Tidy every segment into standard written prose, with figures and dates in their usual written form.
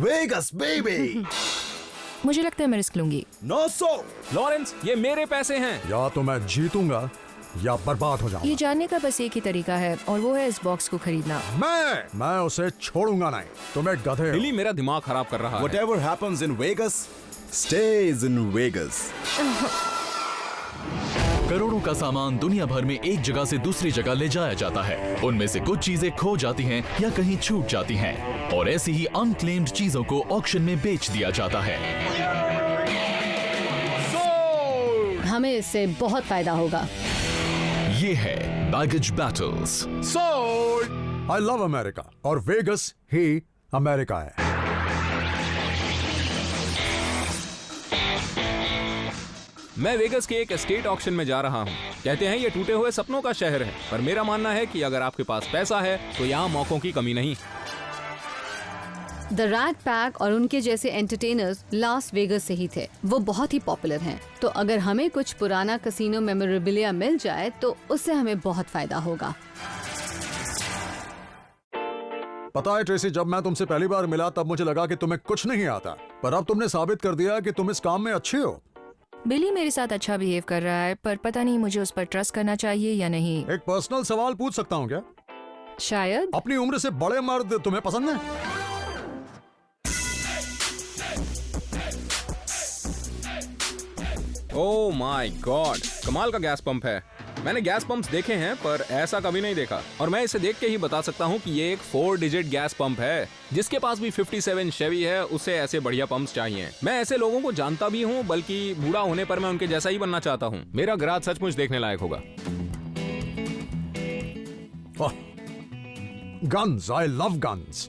Vagus baby. मुझे लगता है मैं रिस्क लूंगी। 900। लॉरेंस, ये मेरे पैसे हैं। या तो मैं जीतूंगा या बर्बाद हो ये जाऊंगा। जानने का बस एक ही तरीका है और वो है इस बॉक्स को खरीदना। मैं उसे छोड़ूंगा नहीं। तुम्हें गधे हो। बिली मेरा दिमाग खराब कर रहा है। Whatever happens in Vegas stays in Vegas। करोड़ों का सामान दुनिया भर में एक जगह से दूसरी जगह ले जाया जाता है। उनमें से कुछ चीजें खो जाती हैं या कहीं छूट जाती हैं और ऐसी ही अनक्लेम्ड चीजों को ऑक्शन में बेच दिया जाता है। हमें इससे बहुत फायदा होगा। ये है baggage battles. I love America और वेगस ही अमेरिका है। मैं वेगस के एक एस्टेट ऑक्शन में जा रहा हूँ। कहते हैं ये टूटे हुए सपनों का शहर है, पर मेरा मानना है कि अगर आपके पास पैसा है तो यहाँ मौकों की कमी नहीं। द रैट पैक और उनके जैसे एंटरटेनर्स लास वेगस से ही थे। वो बहुत ही पॉपुलर हैं। तो अगर हमें कुछ पुराना कैसीनो मेमोरेबिलिया मिल जाए तो उससे हमें बहुत फायदा होगा। पता है ट्रेसी, जब मैं तुमसे पहली बार मिला तब मुझे लगा कि तुम्हें कुछ नहीं आता, पर अब तुमने साबित कर दिया कि तुम इस काम में अच्छे हो। बिली मेरे साथ अच्छा बिहेव कर रहा है, पर पता नहीं मुझे उस पर ट्रस्ट करना चाहिए या नहीं। एक पर्सनल सवाल पूछ सकता हूँ क्या? शायद। अपनी उम्र से बड़े मर्द तुम्हें पसंद है? ओह माय गॉड, कमाल का गैस पंप है। मैंने गैस पंप्स देखे हैं पर ऐसा कभी नहीं देखा, और मैं इसे देख के ही बता सकता हूँ कि ये एक 4 डिजिट गैस पंप है। जिसके पास भी 57 शेवी है उसे ऐसे बढ़िया पंप्स चाहिए। मैं ऐसे लोगों को जानता भी हूँ, बल्कि बूढ़ा होने पर मैं उनके जैसा ही बनना चाहता हूँ। मेरा गराज सचमुच देखने लायक होगा। Guns, I love guns.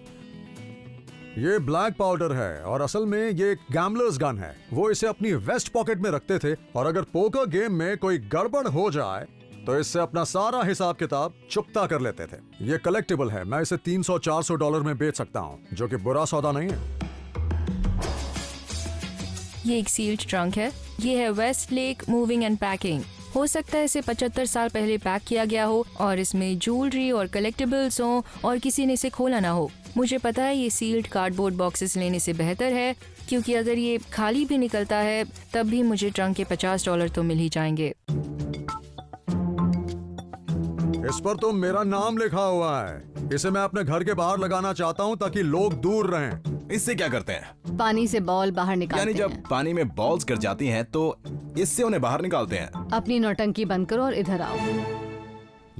ये ब्लैक पाउडर है और असल में ये एक गैम्बलर्स गन है। वो इसे अपनी वेस्ट पॉकेट में रखते थे और अगर पोकर गेम में कोई गड़बड़ हो जाए तो इससे अपना सारा हिसाब किताब चुकता कर लेते थे। ये कलेक्टिबल है। मैं इसे $300-400 में बेच सकता हूँ, जो कि बुरा सौदा नहीं है। ये एक सील्ड ट्रंक है। ये है West Lake moving and packing. हो सकता है इसे 75 साल पहले पैक किया गया हो और इसमें ज्वेलरी और कलेक्टिबल्स हो और किसी ने इसे खोला ना हो। मुझे पता है ये सील्ड कार्डबोर्ड बॉक्सेस लेने से बेहतर है, क्योंकि अगर ये खाली भी निकलता है तब भी मुझे ट्रंक के $50 तो मिल ही जाएंगे। इस पर तो मेरा नाम लिखा हुआ है। इसे मैं अपने घर के बाहर लगाना चाहता हूँ ताकि लोग दूर रहें। इससे क्या करते हैं? पानी से बॉल बाहर निकालते यानी जब हैं। पानी में बॉल्स गिर जाती हैं तो इससे उन्हें बाहर निकालते हैं। अपनी नौटंकी बंद करो और इधर आओ।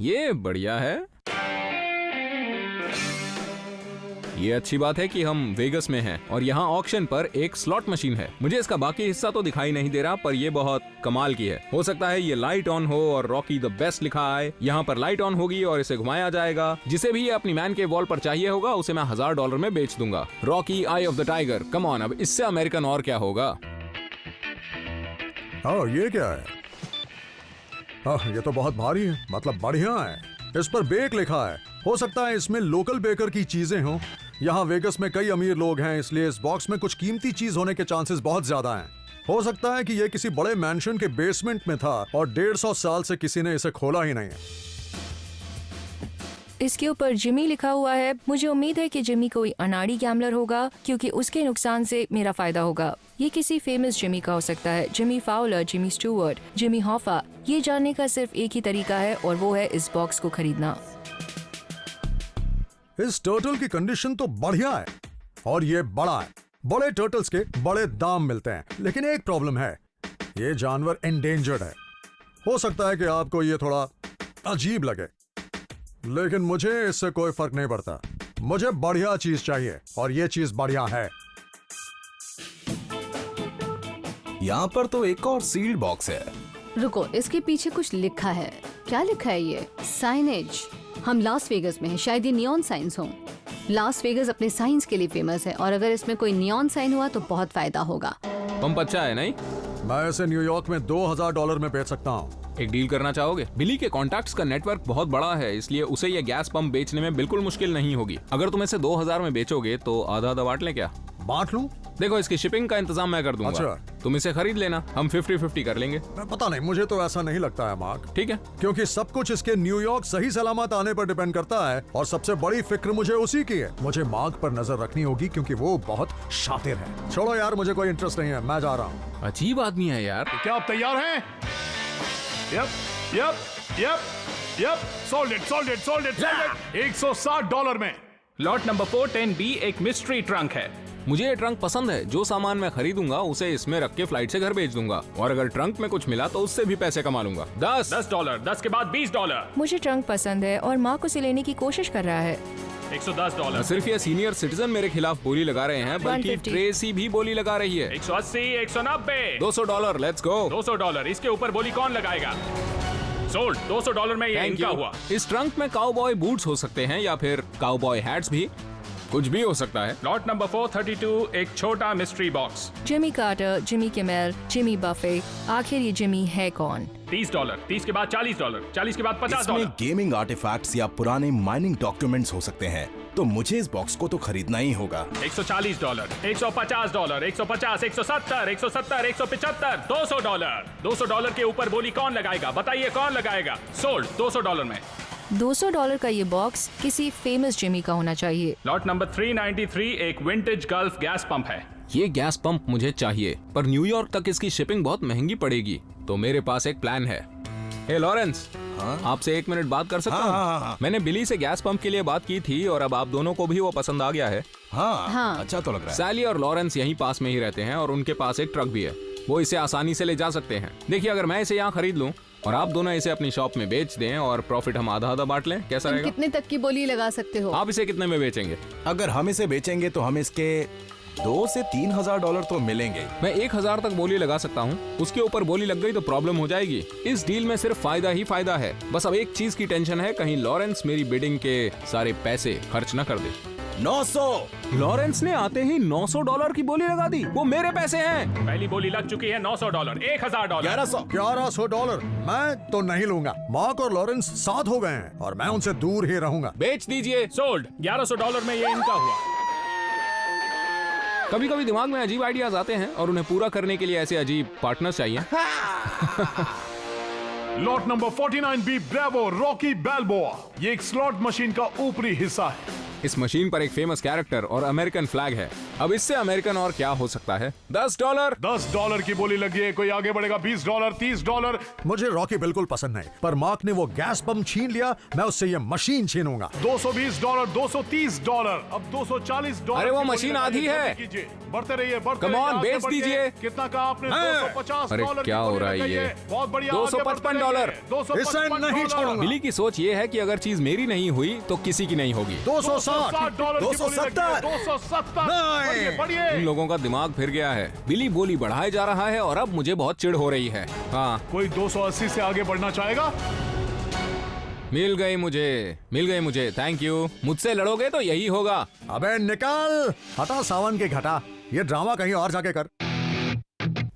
ये बढ़िया है। ये अच्छी बात है कि हम वेगस में हैं और यहाँ ऑक्शन पर एक स्लॉट मशीन है। मुझे इसका बाकी हिस्सा तो दिखाई नहीं दे रहा, पर ये बहुत कमाल की है। हो सकता है ये लाइट ऑन हो और रॉकी द बेस्ट लिखा आए। यहाँ पर लाइट ऑन होगी और इसे घुमाया जाएगा। जिसे भी ये अपनी मैन के वॉल पर चाहिए होगा उसे मैं $1000 में बेच दूंगा। Rocky I of the tiger. Come on, अब इससे अमेरिकन और क्या होगा। ये क्या है? ये तो बहुत भारी है, मतलब बढ़िया है। इस पर बेक लिखा है। हो सकता है इसमें लोकल बेकर की चीजें हों। यहाँ वेगस में कई अमीर लोग हैं, इसलिए इस बॉक्स में कुछ कीमती चीज होने के चांसेस बहुत ज्यादा हैं। हो सकता है कि यह किसी बड़े मैंशन के बेसमेंट में था और 150 साल से किसी ने इसे खोला ही नहीं है। इसके ऊपर जिमी लिखा हुआ है। मुझे उम्मीद है कि जिमी कोई अनाड़ी गैम्बलर होगा, क्योंकि उसके नुकसान से मेरा फायदा होगा। ये किसी फेमस जिमी का हो सकता है। Jimmy Fowler, Jimmy Stuart, Jimmy Hoffa. ये जानने का सिर्फ एक ही तरीका है और वो है इस बॉक्स को खरीदना। इस टर्टल की कंडीशन तो बढ़िया है और ये बड़ा है। बड़े टर्टल्स के बड़े दाम मिलते हैं, लेकिन एक प्रॉब्लम है, ये जानवर एंडेंजर्ड है। हो सकता है कि आपको ये थोड़ा अजीब लगे, लेकिन मुझे इससे कोई फर्क नहीं पड़ता। मुझे बढ़िया चीज चाहिए और ये चीज बढ़िया है। यहाँ पर तो एक और सील्ड बॉक्स है। रुको, इसके पीछे कुछ लिखा है। क्या लिखा है ये? साइनेज। हम लास वेगस में हैं, शायद ये नियॉन साइंस हों। लास वेगस अपने साइंस के लिए फेमस है और अगर इसमें कोई नियॉन साइन हुआ तो बहुत फायदा होगा। पंप अच्छा है नहीं? मैं इसे न्यूयॉर्क में $2000 में बेच सकता हूँ। एक डील करना चाहोगे? बिली के कॉन्टैक्ट्स का नेटवर्क बहुत बड़ा है, इसलिए उसे ये गैस पंप बेचने में बिल्कुल मुश्किल नहीं होगी। अगर तुम इसे 2000 में बेचोगे तो आधा बांट लें क्या? बांट लूं? देखो, इसकी शिपिंग का इंतजाम मैं कर दूंगा। अच्छा, तुम इसे खरीद लेना, हम 50-50 कर लेंगे। पता नहीं, मुझे तो ऐसा नहीं लगता है मार्क, ठीक है। क्योंकि सब कुछ इसके न्यूयॉर्क सही सलामत आने पर डिपेंड करता है और सबसे बड़ी फिक्र मुझे उसी की है। मुझे मार्क पर नजर रखनी होगी क्योंकि वो बहुत शातिर है। छोड़ो यार, मुझे कोई इंटरेस्ट नहीं है, मैं जा रहा हूँ। अजीब आदमी है यार। क्या आप तैयार हैं? Yup yup yup yup, sold it sold it sold it sold it. $160 में। लॉट नंबर 410B एक मिस्ट्री ट्रंक है। मुझे ये ट्रंक पसंद है। जो सामान मैं खरीदूंगा उसे इसमें रख के फ्लाइट से घर भेज दूंगा, और अगर ट्रंक में कुछ मिला तो उससे भी पैसे कमा लूंगा। $10, 10 के बाद $20, मुझे ट्रंक पसंद है और मार्क उसे लेने की कोशिश कर रहा है। $110, न सिर्फ ये सीनियर सिटीजन मेरे खिलाफ बोली लगा रहे हैं, बल्कि 150 ट्रेसी भी बोली लगा रही है। 180, $190, $200, लेट्स गो। $200। इसके ऊपर बोली कौन लगाएगा? सोल्ड, $200 में ये थैंक इनका यू। हुआ। इस ट्रंक में काउबॉय बूट्स हो सकते हैं या फिर काउबॉय हैट्स भी, कुछ भी हो सकता है। लॉट नंबर 432 एक छोटा mystery box. Jimmy Carter, Jimmy Kimmel, Jimmy Buffett, आखिर ये जिमी है कौन? $30, 30 के बाद $40, 40 के बाद इसमें $50। गेमिंग आर्टिफैक्ट्स या पुराने माइनिंग डॉक्यूमेंट्स हो सकते हैं, तो मुझे इस बॉक्स को तो खरीदना ही होगा। $140, $150, $150, $170, $170, $175, $200। $200 के ऊपर बोली कौन लगाएगा? बताइए कौन लगाएगा? सोल्ड, $200 में। $200 का ये बॉक्स किसी फेमस जिमी का होना चाहिए। लॉट नंबर 393 एक विंटेज गल्फ गैस पंप है। ये गैस पंप मुझे चाहिए, पर न्यूयॉर्क तक इसकी शिपिंग बहुत महंगी पड़ेगी, तो मेरे पास एक प्लान है। हे लॉरेंस, आपसे 1 मिनट बात कर सकता हूँ? हाँ। मैंने बिली से गैस पंप के लिए बात की थी और अब आप दोनों को भी वो पसंद आ गया है। हाँ, अच्छा तो लग रहा है। सैली और लॉरेंस यहीं पास में ही रहते हैं और उनके पास एक ट्रक भी है, वो इसे आसानी से ले जा सकते हैं। देखिए, अगर मैं इसे यहाँ खरीद लूँ और आप दोनों इसे अपनी शॉप में बेच दें और प्रॉफिट हम आधा आधा बांट लें, कैसा तुम रहेगा? कितने तक की बोली लगा सकते हो? आप इसे कितने में बेचेंगे? अगर हम इसे बेचेंगे तो हमें इसके $2,000 से $3,000 तो मिलेंगे। मैं 1,000 तक बोली लगा सकता हूँ। उसके ऊपर बोली लग गई तो प्रॉब्लम हो जाएगी। इस डील में सिर्फ फायदा ही फायदा है। बस अब एक चीज की टेंशन है, कहीं लॉरेंस मेरी बिडिंग के सारे पैसे खर्च न कर दे। 900। लॉरेंस ने आते ही $900 की बोली लगा दी। वो मेरे पैसे हैं। पहली बोली लग चुकी है। $900, $1,000। 1100। मैं तो नहीं लूंगा। मार्क और लॉरेंस साथ हो गए हैं और मैं उनसे दूर ही रहूंगा। बेच दीजिए। सोल्ड, $1100 में ये इनका हुआ। कभी कभी दिमाग में अजीब आइडियाज आते हैं और उन्हें पूरा करने के लिए ऐसे अजीब पार्टनर चाहिए। Lot number 49B bravo Rocky Balboa. ये एक स्लॉट मशीन का ऊपरी हिस्सा है। इस मशीन पर एक फेमस कैरेक्टर और अमेरिकन फ्लैग है। अब इससे अमेरिकन और क्या हो सकता है? $10। $10 की बोली लगी है। कोई आगे बढ़ेगा? $20, $30। मुझे रॉकी बिल्कुल पसंद नहीं, पर मार्क ने वो गैस पंप छीन लिया, मैं उससे ये मशीन छीनूंगा। $220, $230, अब $240। अरे वो की बोली मशीन लगाइए, आधी है। जल्दी कीजिए। बढ़ते रहिए, बढ़ते Come on, रहिए, आगे बेच बढ़ के। दीजिए। कितना कहा आपने? $250। अरे क्या हो रहा है ये? बहुत बढ़िया, आगे बढ़ते $255। रहिए। $255। इसे नहीं छोड़ूंगा। बिली की सोच ये है कि अगर चीज मेरी नहीं हुई तो किसी की नहीं होगी। $260। $270। नहीं। बढ़िए। इन लोगों का दिमाग फिर गया है। बिली बोली बढ़ाए जा रहा है और अब मुझे बहुत चिढ़ हो रही है। हाँ, कोई 280 से आगे बढ़ना चाहेगा? मिल गई मुझे। Thank you. मुझसे लड़ोगे तो यही होगा। अबे निकल, हटा सावन के घटा। ये ड्रामा कहीं और जाके कर।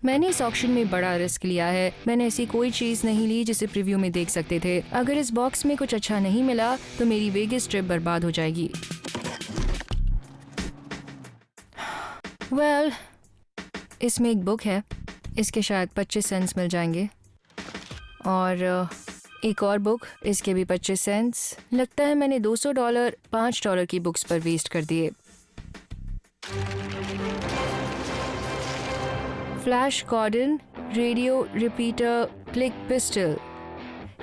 मैंने इस ऑक्शन में बड़ा रिस्क लिया है। मैंने ऐसी कोई चीज नहीं ली जिसे प्रीव्यू में देख सकते थे। अगर इस बॉक्स में कुछ अच्छा नहीं मिला तो मेरी वेगस ट्रिप बर्बाद हो जाएगी। वेल, इसमें एक बुक है, इसके शायद 25 सेंट्स मिल जाएंगे, और एक और बुक, इसके भी 25 सेंट्स। लगता है मैंने $200 $5 की बुक्स पर वेस्ट कर दिए। Flash कॉर्डन radio repeater click pistol,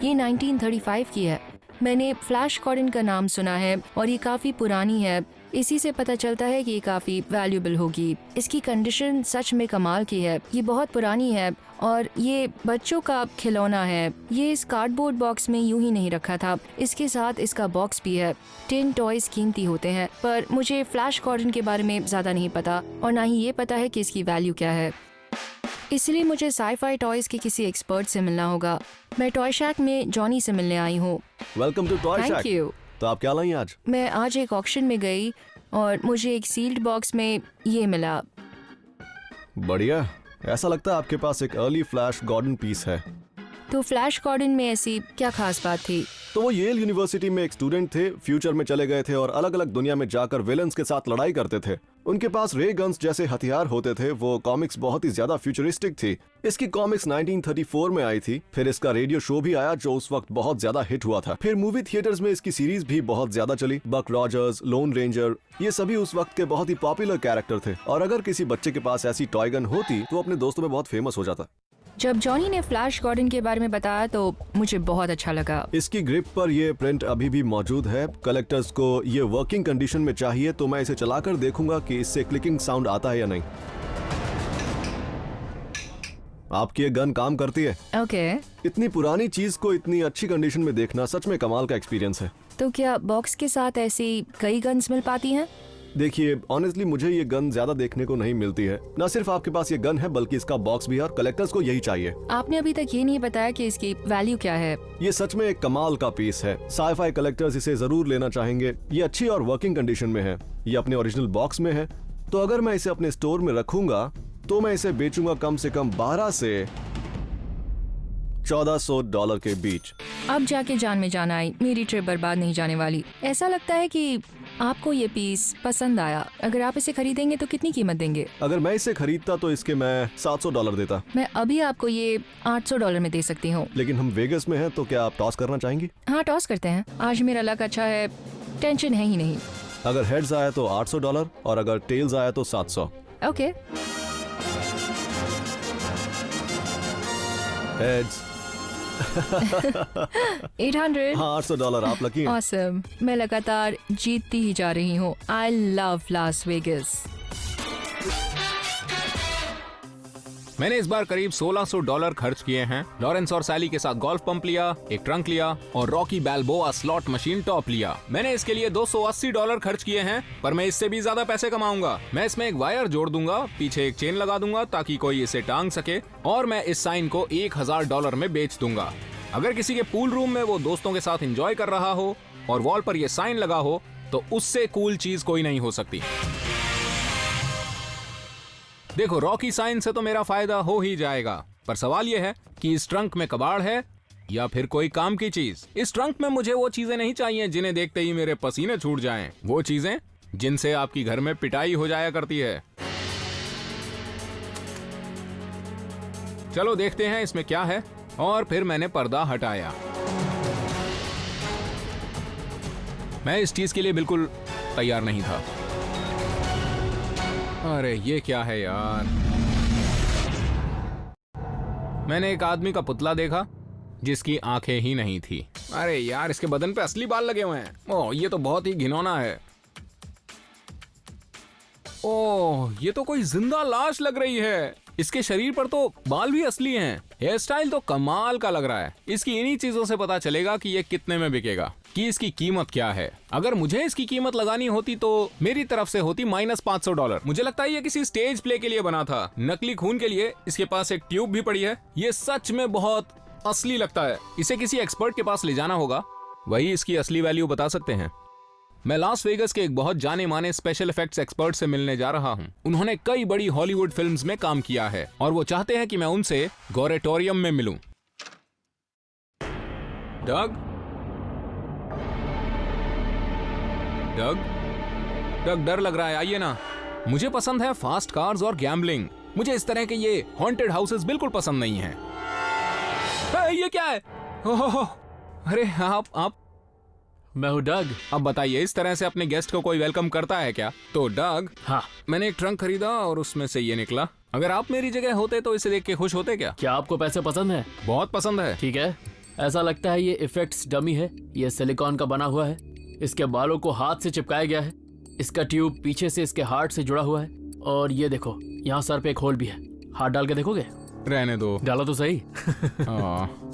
ये 1935 की है। मैंने फ्लैश कॉर्डन का नाम सुना है और ये काफ़ी पुरानी है। इसी से पता चलता है कि ये काफ़ी वैल्यूएबल होगी। इसकी कंडीशन सच में कमाल की है। ये बहुत पुरानी है और ये बच्चों का खिलौना है। ये इस कार्डबोर्ड बॉक्स में यूं ही नहीं रखा था, इसके साथ इसका बॉक्स भी है। 10 टॉयज कीमती होते हैं, पर मुझे फ्लैश कॉर्डन के बारे में ज़्यादा नहीं पता और ना ही ये पता है कि इसकी वैल्यू क्या है। इसलिए मुझे साई-फाई टॉयज के किसी एक्सपर्ट से मिलना होगा। मैं टॉय शैक में जॉनी से मिलने आई हूँ। Welcome to toy thank shack. You. तो आप क्या लाई आज? मैं आज एक ऑक्शन में गई और मुझे एक सील्ड बॉक्स में ये मिला। बढ़िया। ऐसा लगता है आपके पास एक अर्ली फ्लैश गॉर्डन पीस है। तो फ्लैश गॉर्डन में ऐसी क्या खास बात थी? तो वो येल यूनिवर्सिटी में एक स्टूडेंट थे, फ्यूचर में चले गए थे और अलग अलग दुनिया में जाकर विलन्स के साथ लड़ाई करते थे। उनके पास रे गन्स जैसे हथियार होते थे। वो कॉमिक्स बहुत ही ज्यादा फ्यूचरिस्टिक थी। इसकी कॉमिक्स 1934 में आई थी। फिर इसका रेडियो शो भी आया जो उस वक्त बहुत ज्यादा हिट हुआ था। फिर मूवी थिएटर्स में इसकी सीरीज भी बहुत ज्यादा चली। बक रॉजर्स, लोन रेंजर, ये सभी उस वक्त के बहुत ही पॉपुलर कैरेक्टर थे। और अगर किसी बच्चे के पास ऐसी टॉय गन होती तो अपने दोस्तों में बहुत फेमस हो जाता। जब जॉनी ने फ्लैश गॉर्डन के बारे में बताया तो मुझे बहुत अच्छा लगा। इसकी ग्रिप पर ये प्रिंट अभी भी मौजूद है। कलेक्टर्स को ये वर्किंग कंडीशन में चाहिए तो मैं इसे चलाकर देखूंगा कि इससे क्लिकिंग साउंड आता है या नहीं। आपकी ये गन काम करती है। ओके। इतनी पुरानी चीज को इतनी अच्छी कंडीशन में देखना सच में कमाल का एक्सपीरियंस है। तो क्या बॉक्स के साथ ऐसी कई गन्स मिल पाती हैं? देखिए ऑनेस्टली मुझे ये गन ज्यादा देखने को नहीं मिलती है। न सिर्फ आपके पास ये गन है बल्कि इसका बॉक्स भी है और कलेक्टर्स को यही चाहिए। आपने अभी तक ये नहीं बताया कि इसकी वैल्यू क्या है। ये सच में एक कमाल का पीस है। साईफाई कलेक्टर्स इसे जरूर लेना चाहेंगे। ये अच्छी और वर्किंग कंडीशन में है। ये अपने ओरिजिनल बॉक्स में है। तो अगर मैं इसे अपने स्टोर में रखूंगा तो मैं इसे बेचूंगा कम से कम 12 से $1400 के बीच। अब जाके जान में जान आई, मेरी ट्रिप बर्बाद नहीं जाने वाली। ऐसा लगता है कि आपको ये पीस पसंद आया। अगर आप इसे खरीदेंगे तो कितनी कीमत देंगे? अगर मैं इसे खरीदता तो इसके मैं $700 देता। मैं अभी आपको ये $800 में दे सकती हूँ। लेकिन हम वेगस में हैं तो क्या आप टॉस करना चाहेंगी? हाँ, टॉस करते हैं। आज मेरा लक अच्छा है, टेंशन है ही नहीं। अगर हेड्स आया तो $800 और अगर टेल्स आया तो 700। ओके। हेड्स। 800। हाँ, $800 आप लकी हैं। ऑसम। मैं लगातार जीतती ही जा रही हूँ। I love Las Vegas. मैंने इस बार करीब $1600 खर्च किए हैं। लॉरेंस और सैली के साथ गोल्फ पंप लिया, एक ट्रंक लिया और रॉकी बैल्बोआ स्लॉट मशीन टॉप लिया। मैंने इसके लिए $280 खर्च किए हैं, पर मैं इससे भी ज्यादा पैसे कमाऊंगा। मैं इसमें एक वायर जोड़ दूंगा, पीछे एक चेन लगा दूंगा ताकि कोई इसे टांग सके और मैं इस साइन को $1000 में बेच दूंगा। अगर किसी के पूल रूम में वो दोस्तों के साथ एंजॉय कर रहा हो और वॉल पर ये साइन लगा हो तो उससे कूल चीज कोई नहीं हो सकती। देखो, रॉकी साइन से तो मेरा फायदा हो ही जाएगा, पर सवाल यह है कि इस ट्रंक में कबाड़ है या फिर कोई काम की चीज। इस ट्रंक में मुझे वो चीजें नहीं चाहिए जिन्हें देखते ही मेरे पसीने छूट जाएं। वो चीजें जिनसे आपकी घर में पिटाई हो जाया करती है। चलो देखते हैं इसमें क्या है। और फिर मैंने पर्दा हटाया। मैं इस चीज के लिए बिल्कुल तैयार नहीं था। अरे ये क्या है यार। मैंने एक आदमी का पुतला देखा जिसकी आंखें ही नहीं थी। अरे यार, इसके बदन पे असली बाल लगे हुए हैं। ओह, ये तो बहुत ही घिनौना है। ओह, ये तो कोई जिंदा लाश लग रही है। इसके शरीर पर तो बाल भी असली हैं। हेयर स्टाइल तो कमाल का लग रहा है। इसकी इन्हीं चीजों से पता चलेगा कि ये कितने में बिकेगा, कि इसकी कीमत क्या है। अगर मुझे इसकी कीमत लगानी होती तो मेरी तरफ से होती -$500। मुझे लगता है ये किसी स्टेज प्ले के लिए बना था। नकली खून के लिए इसके पास एक ट्यूब भी पड़ी है। ये सच में बहुत असली लगता है। इसे किसी एक्सपर्ट के पास ले जाना होगा, वही इसकी असली वैल्यू बता सकते हैं। मैं लास वेगस के एक बहुत जाने माने स्पेशल इफेक्ट्स एक्सपर्ट से मिलने जा रहा हूं। उन्होंने कई बड़ी हॉलीवुड फिल्म्स में काम किया है और वो चाहते हैं कि मैं उनसे गोरेटोरियम में मिलूं। डग? डर लग रहा है, आइए ना। मुझे पसंद है फास्ट कार्स और गैम्बलिंग। मुझे इस तरह के ये हॉन्टेड हाउसेस बिल्कुल पसंद नहीं हैं। ये क्या है? ओह, अरे आप मैं हूँ डग। अब बताइए, इस तरह से अपने गेस्ट को कोई वेलकम करता है क्या? तो डग, हाँ, मैंने एक ट्रंक खरीदा और उसमें से ये निकला। अगर आप मेरी जगह होते तो इसे देख के खुश होते क्या? क्या आपको पैसे पसंद है? बहुत पसंद है। ठीक है, ऐसा लगता है ये इफेक्ट्स डमी है। ये सिलिकॉन का बना हुआ है। इसके बालों को हाथ से चिपकाया गया है। इसका ट्यूब पीछे से इसके हार्ट से जुड़ा हुआ है। और ये देखो, यहाँ सर पे एक होल भी है। हाथ डाल के देखोगे? रहने दो। डालो तो सही।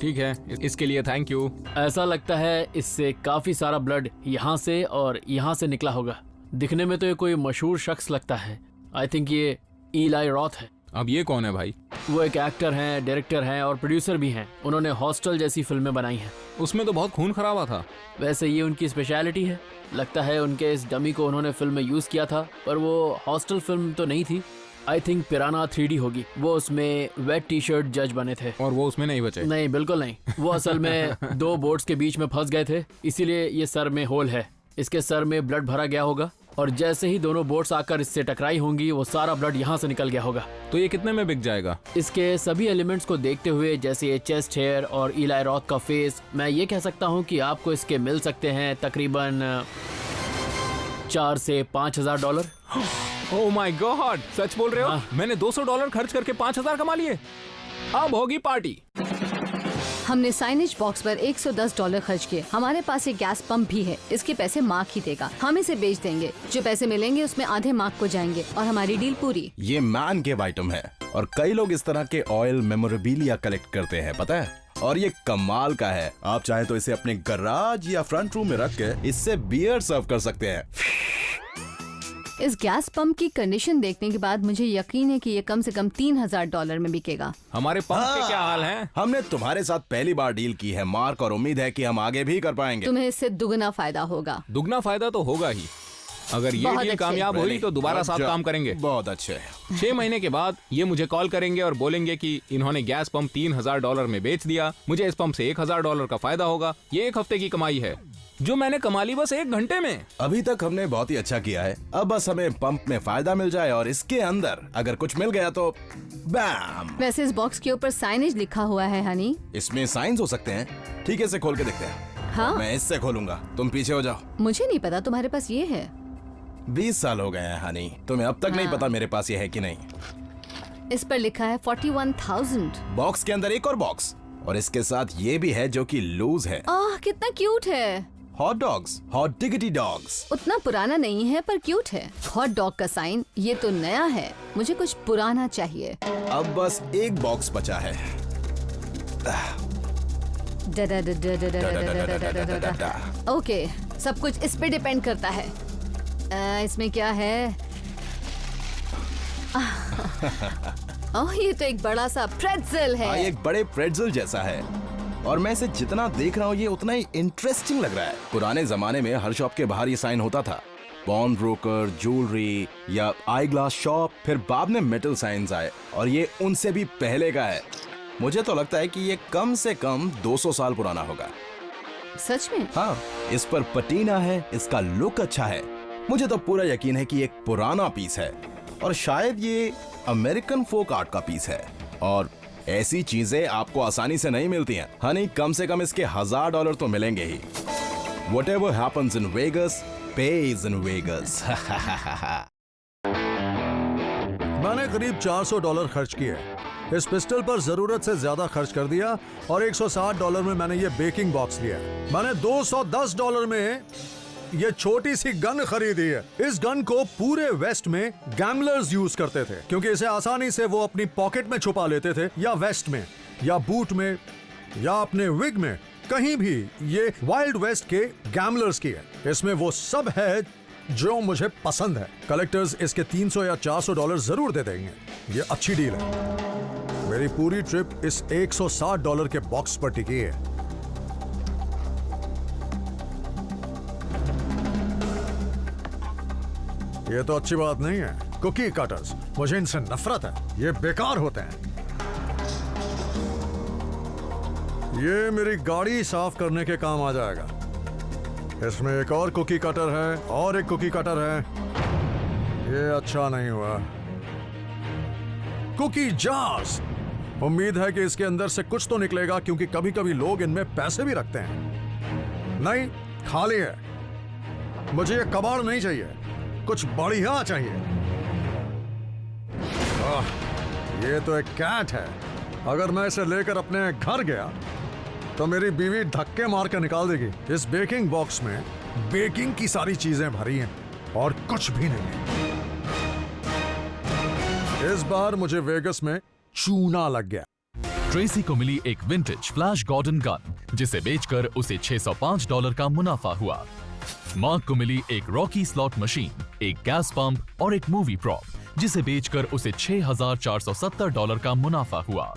ठीक है, इसके लिए थैंक यू। ऐसा लगता है इससे काफी सारा ब्लड यहाँ से और यहाँ से निकला होगा। दिखने में तो ये कोई मशहूर शख्स लगता है। आई थिंक ये ईलाई रॉथ है। अब ये कौन है भाई? वो एक एक्टर हैं, डायरेक्टर हैं और प्रोड्यूसर भी हैं। उन्होंने हॉस्टल जैसी फिल्में बनाई हैं। उसमें तो बहुत खून खराबा था। वैसे ये उनकी स्पेशलिटी है। लगता है उनके इस डमी को उन्होंने फिल्म में यूज किया था, पर वो हॉस्टल फिल्म तो नहीं थी। आई थिंक पिराना 3D होगी। वो उसमें वेट टी शर्ट जज बने थे और वो उसमें नहीं बचे। नहीं, बिल्कुल नहीं। वो असल में दो बोट्स के बीच में फंस गए थे, इसीलिए ये सर में होल है। इसके सर में ब्लड भरा गया होगा और जैसे ही दोनों बोट्स आकर इससे टकराई होंगी वो सारा ब्लड यहाँ से निकल गया होगा। तो ये कितने में बिक जाएगा? इसके सभी एलिमेंट्स को देखते हुए, जैसे ये चेस्ट हेयर और इलाई रॉथ का फेस, मैं ये कह सकता हूँ कि आपको इसके मिल सकते हैं तकरीबन 4 से 5,000 डॉलर। ओह माय गॉड, सच बोल रहे हो? हाँ। मैंने $200 खर्च करके 5,000 कमा लिए। अब होगी पार्टी। हमने साइनेज बॉक्स पर $110 खर्च किए। हमारे पास एक गैस पंप भी है, इसके पैसे मार्क ही देगा। हम इसे बेच देंगे, जो पैसे मिलेंगे उसमें आधे मार्क को जाएंगे और हमारी डील पूरी। ये मैन केव आइटम है और कई लोग इस तरह के ऑयल मेमोरेबिलिया कलेक्ट करते हैं, पता है? और ये कमाल का है। आप चाहे तो इसे अपने गराज या फ्रंट रूम में रख के इससे बियर सर्व कर सकते हैं। इस गैस पंप की कंडीशन देखने के बाद मुझे यकीन है कि ये कम से कम $3,000 में बिकेगा। हमारे पंप के क्या हाल हैं? हमने तुम्हारे साथ पहली बार डील की है मार्क, और उम्मीद है कि हम आगे भी कर पाएंगे। तुम्हें इससे दुगना फायदा होगा। दुगना फायदा तो होगा ही। अगर ये बहुत डील अच्छे। कामयाब हुई तो दोबारा साथ काम करेंगे। बहुत अच्छे। 6 महीने के बाद ये मुझे कॉल करेंगे और बोलेंगे कि इन्होंने गैस पंप $3,000 में बेच दिया। मुझे इस पंप से $1,000 का फायदा होगा। ये 1 हफ्ते की कमाई है जो मैंने कमा ली बस 1 घंटे में। अभी तक हमने बहुत ही अच्छा किया है। अब बस हमें पंप में फायदा मिल जाए और इसके अंदर अगर कुछ मिल गया तो बैम। वैसे इस बॉक्स के ऊपर साइनेज लिखा हुआ है हनी। इसमें साइंस हो सकते हैं। ठीक है, इसे खोल के देखते हैं। हाँ, मैं इससे खोलूंगा, तुम पीछे हो जाओ। मुझे नहीं पता तुम्हारे पास ये है। 20 साल हो गए हैं हनी, तुम्हें अब तक नहीं हाँ। पता मेरे पास ये है कि नहीं। इस पर लिखा है 41,000। बॉक्स के अंदर एक और बॉक्स, और इसके साथ ये भी है जो कि लूज है। आह, कितना क्यूट है। Hot dogs, hot diggity dogs. उतना पुराना नहीं है पर क्यूट है। हॉट डॉग का साइन, ये तो नया है। मुझे कुछ पुराना चाहिए। अब बस एक बॉक्स बचा है। ओके, सब कुछ इस पे डिपेंड करता है। इसमें क्या है? ओह, ये तो एक बड़ा सा प्रेट्ज़ल हाँ, है। ये एक बड़े प्रेट्ज़ल जैसा है और मैं इसे जितना देख रहा हूँ ये उतना ही इंटरेस्टिंग लग रहा है। पुराने जमाने में हर शॉप के बाहर ये साइन होता था, पॉन ब्रोकर, ज्वेलरी या आई ग्लास शॉप। फिर बाद में मेटल साइंस आए और ये उनसे भी पहले का है। मुझे तो लगता है कि ये कम से कम 200 साल पुराना होगा। सच में? हाँ, इस पर पटीना है, इसका लुक अच्छा है। मुझे तो पूरा यकीन है कि ये एक पुराना पीस है और शायद ये अमेरिकन फोक आर्ट का पीस है। और ऐसी चीजें आपको आसानी से नहीं मिलती हैं। हनी, कम से कम इसके $1,000 तो मिलेंगे ही। Whatever happens in Vegas pays in Vegas। मैंने करीब $400 खर्च किए। इस पिस्टल पर जरूरत से ज्यादा खर्च कर दिया और $160 में मैंने ये बेकिंग बॉक्स लिया। मैंने $210 में ये छोटी सी गन खरीदी है। इस गन को पूरे वेस्ट में गैमलर्स यूज करते थे क्योंकि इसे आसानी से वो अपनी पॉकेट में छुपा लेते थे, या वेस्ट में, या बूट में, या अपने विग में, कहीं भी। ये वाइल्ड वेस्ट के गैमलर्स की है। इसमें वो सब है जो मुझे पसंद है। कलेक्टर्स इसके $300 या $400 जरूर दे देंगे। ये अच्छी डील है। मेरी पूरी ट्रिप इस $160 के बॉक्स पर टिकी है। ये तो अच्छी बात नहीं है। कुकी कटर्स, मुझे इनसे नफरत है। ये बेकार होते हैं। ये मेरी गाड़ी साफ करने के काम आ जाएगा। इसमें एक और कुकी कटर है और एक कुकी कटर है। ये अच्छा नहीं हुआ। कुकी जार्स, उम्मीद है कि इसके अंदर से कुछ तो निकलेगा क्योंकि कभी कभी लोग इनमें पैसे भी रखते हैं। नहीं, खाली है। मुझे ये कबाड़ नहीं चाहिए, कुछ बढ़िया चाहिए। ये तो एक कैट है। अगर मैं इसे लेकर अपने घर गया तो मेरी बीवी धक्के मार कर निकाल देगी। इस बेकिंग बॉक्स में बेकिंग की सारी चीजें भरी हैं और कुछ भी नहीं है। इस बार मुझे वेगस में चूना लग गया। ट्रेसी को मिली एक विंटेज फ्लैश गॉर्डन गन जिसे बेचकर उसे $605 का मुनाफा हुआ। मार्क को मिली एक रॉकी स्लॉट मशीन, एक गैस पंप और एक मूवी प्रॉप जिसे बेचकर उसे $6,470 का मुनाफा हुआ।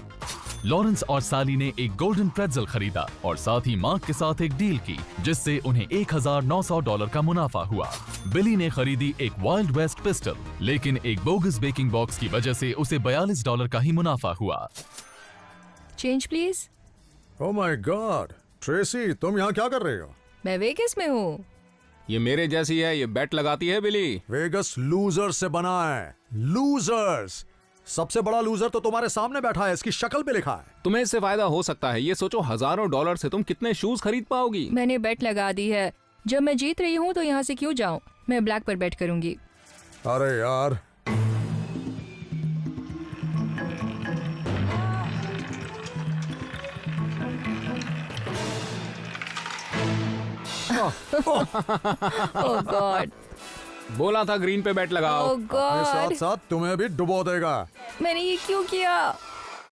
लॉरेंस और साली ने एक गोल्डन प्रेट्ज़ल खरीदा और साथ ही मार्क के साथ एक डील की जिससे उन्हें $1,900 का मुनाफा हुआ। बिली ने खरीदी एक वाइल्ड वेस्ट पिस्टल, लेकिन एक बोगस बेकिंग बॉक्स की वजह से उसे $42 का ही मुनाफा हुआ। Change please. Oh my God, Tracy, तुम यहाँ क्या कर रहे हो? मैं वेगस में हूँ। ये मेरे जैसी है, ये बेट लगाती है बिली। वेगस लूजर से बना है, लूजर्स। सबसे बड़ा लूजर तो तुम्हारे सामने बैठा है, इसकी शक्ल पे लिखा है। तुम्हें इससे फायदा हो सकता है। ये सोचो, हजारों डॉलर से तुम कितने शूज खरीद पाओगी। मैंने बेट लगा दी है, जब मैं जीत रही हूँ तो यहाँ से क्यों जाऊँ। मैं ब्लैक पर बेट करूंगी। अरे यार, ओह गॉड, बोला था ग्रीन पे बेट लगाओ। ओह अपने गॉड, साथ साथ तुम्हें भी डुबो देगा। मैंने ये क्यों किया।